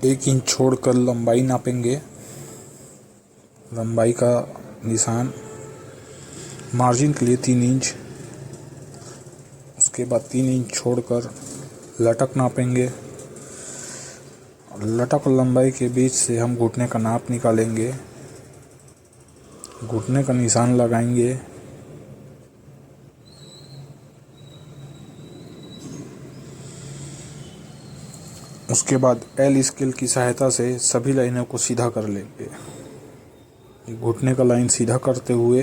1 inch छोड़कर लंबाई नापेंगे। लंबाई का निशान मार्जिन के लिए 3 इंच। उसके बाद 3 इंच छोड़कर लटक नापेंगे। लटक और लंबाई के बीच से हम घुटने का नाप निकालेंगे। घुटने का निशान लगाएंगे। उसके बाद एल स्केल की सहायता से सभी लाइनों को सीधा कर लेंगे। घुटने का लाइन सीधा करते हुए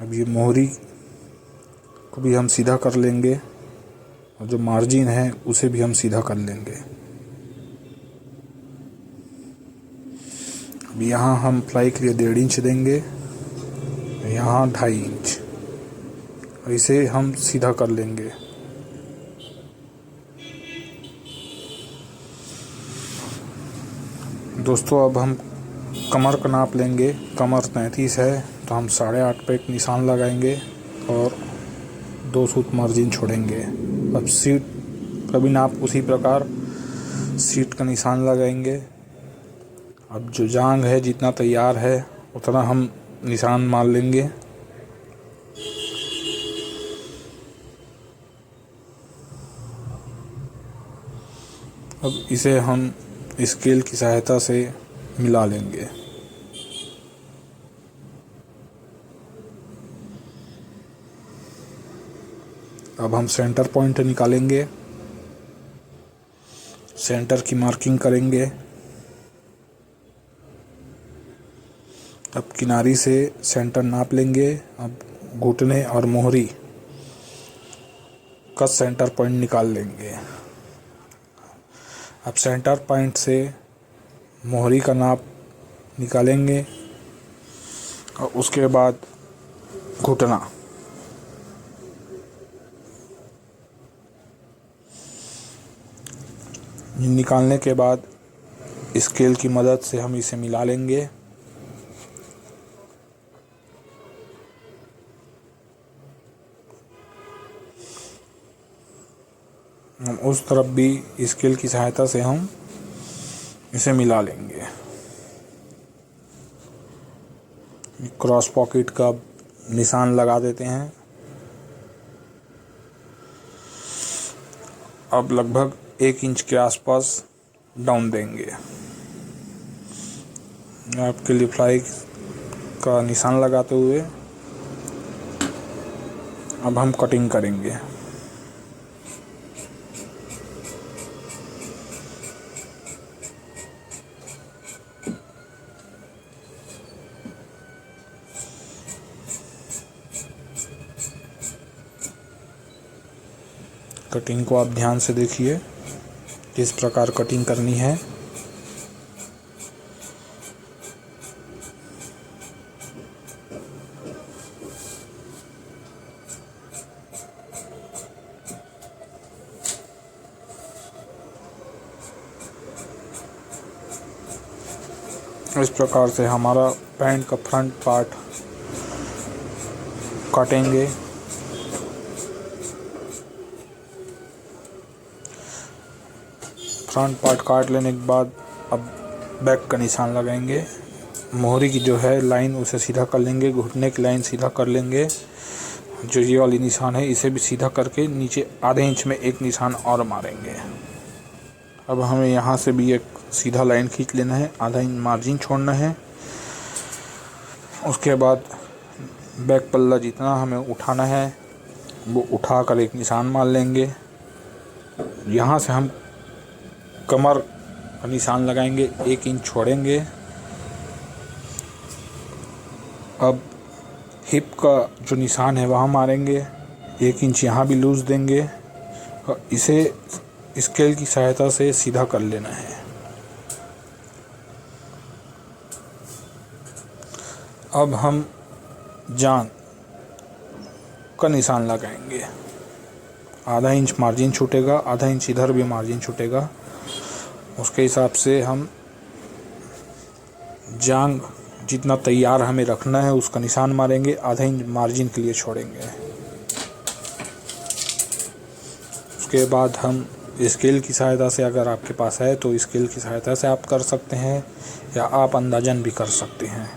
अब ये मोहरी को भी हम सीधा कर लेंगे और जो मार्जिन है उसे भी हम सीधा कर लेंगे। अब यहाँ हम प्लाई के लिए 1.5 इंच देंगे, यहाँ 2.5 इंच, और इसे हम सीधा कर लेंगे। दोस्तों अब हम कमर का नाप लेंगे। कमर 33 है तो हम 8.5 पे एक निशान लगाएंगे और 2 सूत मार्जिन छोड़ेंगे। अब सीट का भी नाप उसी प्रकार सीट का निशान लगाएंगे। अब जो जांग है जितना तैयार है उतना हम निशान मार लेंगे। अब इसे हम स्केल की सहायता से मिला लेंगे। अब हम सेंटर पॉइंट निकालेंगे। सेंटर की मार्किंग करेंगे। अब किनारी से सेंटर नाप लेंगे। अब घुटने और मोहरी का सेंटर पॉइंट निकाल लेंगे। अब सेंटर पॉइंट से मोहरी का नाप निकालेंगे और उसके बाद घुटना। निकालने के बाद स्केल की मदद से हम इसे मिला लेंगे। हम उस तरफ भी स्केल की सहायता से हम इसे मिला लेंगे। क्रॉस पॉकेट का निशान लगा देते हैं। अब लगभग 1 इंच के आसपास डाउन देंगे। आपके लिए फ्लाई का निशान लगाते हुए अब हम कटिंग करेंगे। कटिंग को आप ध्यान से देखिए किस प्रकार कटिंग करनी है। इस प्रकार से हमारा पैंट का फ्रंट पार्ट काटेंगे। फ्रंट पार्ट काट लेने के बाद अब बैक का निशान लगाएंगे। मोहरी की जो है लाइन उसे सीधा कर लेंगे। घुटने की लाइन सीधा कर लेंगे। जो ये वाली निशान है इसे भी सीधा करके नीचे आधे इंच में एक निशान और मारेंगे। अब हमें यहाँ से भी एक सीधा लाइन खींच लेना है, आधा इंच मार्जिन छोड़ना है। उसके बाद बैक पल्ला जितना हमें उठाना है वो उठाकर एक निशान मार लेंगे। यहाँ से हम कमर का निशान लगाएंगे, 1 इंच छोड़ेंगे। अब हिप का जो निशान है वहाँ मारेंगे, 1 इंच यहाँ भी लूज़ देंगे और इसे स्केल की सहायता से सीधा कर लेना है। अब हम जांघ का निशान लगाएंगे। आधा इंच मार्जिन छूटेगा, आधा इंच इधर भी मार्जिन छूटेगा। उसके हिसाब से हम जांघ जितना तैयार हमें रखना है उसका निशान मारेंगे, आधा इंच मार्जिन के लिए छोड़ेंगे। उसके बाद हम स्केल की सहायता से, अगर आपके पास है तो स्केल की सहायता से आप कर सकते हैं, या आप अंदाजन भी कर सकते हैं।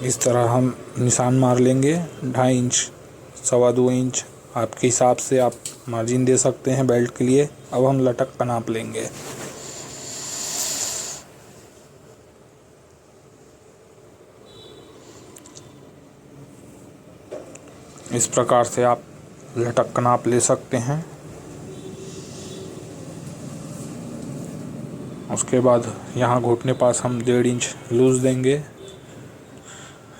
इस तरह हम निशान मार लेंगे 2.5 इंच, 2.25 इंच, आपके हिसाब से आप मार्जिन दे सकते हैं बेल्ट के लिए। अब हम लटक का नाप लेंगे। इस प्रकार से आप लटक का नाप ले सकते हैं। उसके बाद यहाँ घुटने पास हम 1.5 इंच लूज़ देंगे।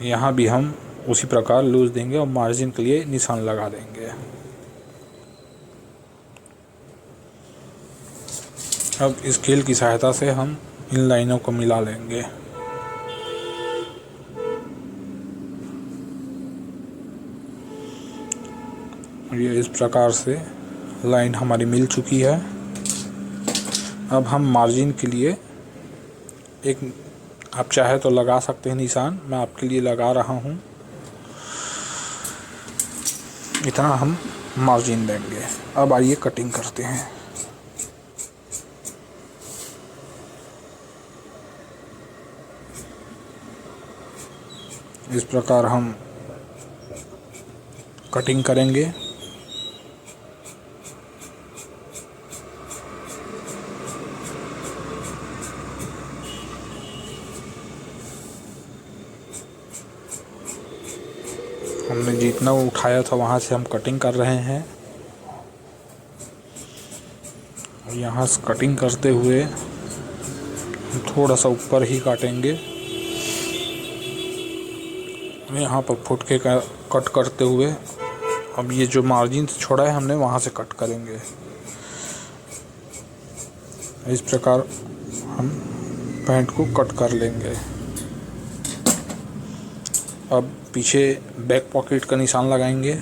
यहाँ भी हम उसी प्रकार लूज़ देंगे और मार्जिन के लिए निशान लगा देंगे। अब स्केल की सहायता से हम इन लाइनों को मिला लेंगे। ये इस प्रकार से लाइन हमारी मिल चुकी है। अब हम मार्जिन के लिए एक, आप चाहे तो लगा सकते हैं निशान, मैं आपके लिए लगा रहा हूँ। इतना हम मार्जिन देंगे। अब आइए कटिंग करते हैं। इस प्रकार हम कटिंग करेंगे। हमने जितना उठाया था वहाँ से हम कटिंग कर रहे हैं। यहाँ से कटिंग करते हुए थोड़ा सा ऊपर ही काटेंगे। यहाँ पर फुटके का कट करते हुए अब ये जो मार्जिन छोड़ा है हमने वहाँ से कट करेंगे। इस प्रकार हम पैंट को कट कर लेंगे। अब पीछे बैक पॉकेट का निशान लगाएंगे।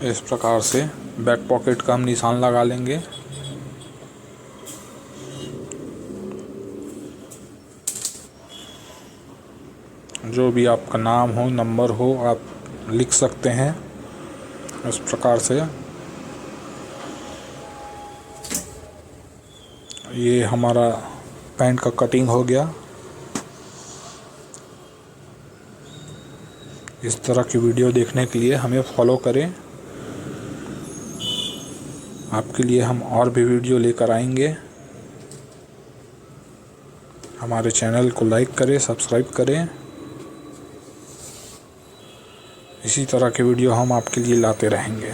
इस प्रकार से बैक पॉकेट का हम निशान लगा लेंगे। जो भी आपका नाम हो, नंबर हो, आप लिख सकते हैं इस प्रकार से। ये हमारा पैंट का कटिंग हो गया। इस तरह की वीडियो देखने के लिए हमें फॉलो करें। आपके लिए हम और भी वीडियो लेकर आएंगे। हमारे चैनल को लाइक करें, सब्सक्राइब करें। इसी तरह के वीडियो हम आपके लिए लाते रहेंगे।